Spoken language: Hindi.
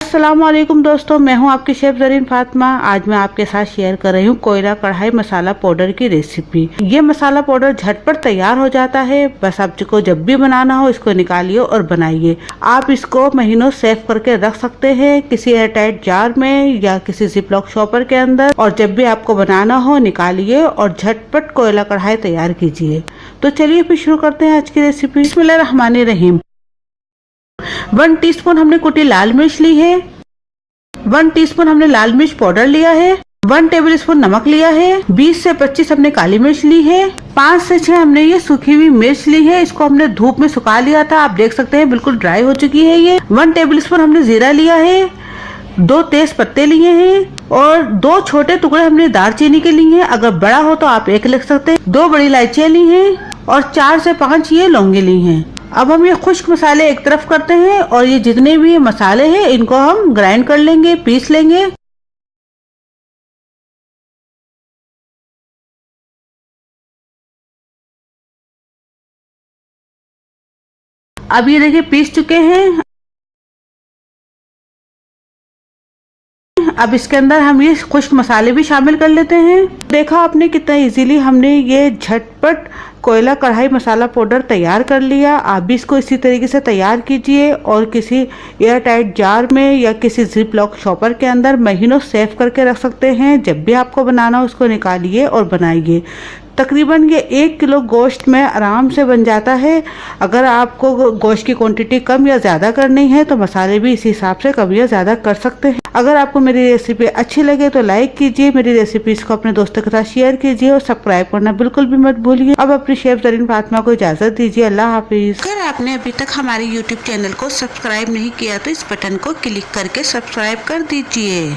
अस्सलाम वालेकुम दोस्तों, मैं हूं आपकी शेफ ज़रीन फातिमा। आज मैं आपके साथ शेयर कर रही हूं कोयला कढ़ाई मसाला पाउडर की रेसिपी। ये मसाला पाउडर झटपट तैयार हो जाता है। बस आपको जब भी बनाना हो इसको निकालिए और बनाइए। आप इसको महीनों सेव करके रख सकते हैं किसी एयरटाइट जार में या किसी जिपलॉक शॉपर के अंदर, और जब भी आपको बनाना हो निकालिए और झटपट कोयला कढ़ाई तैयार कीजिए। तो चलिए फिर शुरू करते हैं आज की रेसिपी। बिस्मिल्लाहिर्रहमानिर्रहीम। 1 टीस्पून हमने कुटी लाल मिर्च ली है। 1 टीस्पून हमने लाल मिर्च पाउडर लिया है। 1 टेबलस्पून नमक लिया है। 20 से 25 हमने काली मिर्च ली है। 5 से 6 हमने ये सूखी हुई मिर्च ली है। इसको हमने धूप में सुखा लिया था, आप देख सकते हैं बिल्कुल ड्राई हो चुकी है ये। 1 टेबलस्पून हमने जीरा लिया है। 2 तेज पत्ते लिए हैं और 2 छोटे टुकड़े हमने दालचीनी के लिए हैं। अगर बड़ा हो तो आप 1 लिख सकते हैं। 2 बड़ी इलायचियां ली हैं और 4 से 5 ये लौंगे ली हैं। अब हम ये खुश्क मसाले एक तरफ करते हैं और ये जितने भी मसाले हैं इनको हम ग्राइंड कर लेंगे, पीस लेंगे। अब ये देखिए पीस चुके हैं। अब इसके अंदर हम ये खुश्क मसाले भी शामिल कर लेते हैं। देखा आपने कितना इजीली हमने ये झटपट कोयला कढ़ाई मसाला पाउडर तैयार कर लिया। आप भी इसको इसी तरीके से तैयार कीजिए और किसी एयर टाइट जार में या किसी जिप लॉक शॉपर के अंदर महीनों सेव करके रख सकते हैं। जब भी आपको बनाना हो उसको निकालिए और बनाइए। तकरीबन ये 1 किलो गोश्त में आराम से बन जाता है। अगर आपको गोश्त की क्वांटिटी कम या ज़्यादा करनी है तो मसाले भी इसी हिसाब से कम या ज़्यादा कर सकते हैं। अगर आपको मेरी रेसिपी अच्छी लगे तो लाइक कीजिए, मेरी रेसिपीज़ को अपने दोस्तों के साथ शेयर कीजिए और सब्सक्राइब करना बिल्कुल भी मत भूलिए। अब अपनी शेफ ज़रीन फातिमा को इजाज़त दीजिए। अल्लाह हाफिज़। अगर आपने अभी तक हमारे यूट्यूब चैनल को सब्सक्राइब नहीं किया तो इस बटन को क्लिक करके सब्सक्राइब कर दीजिए।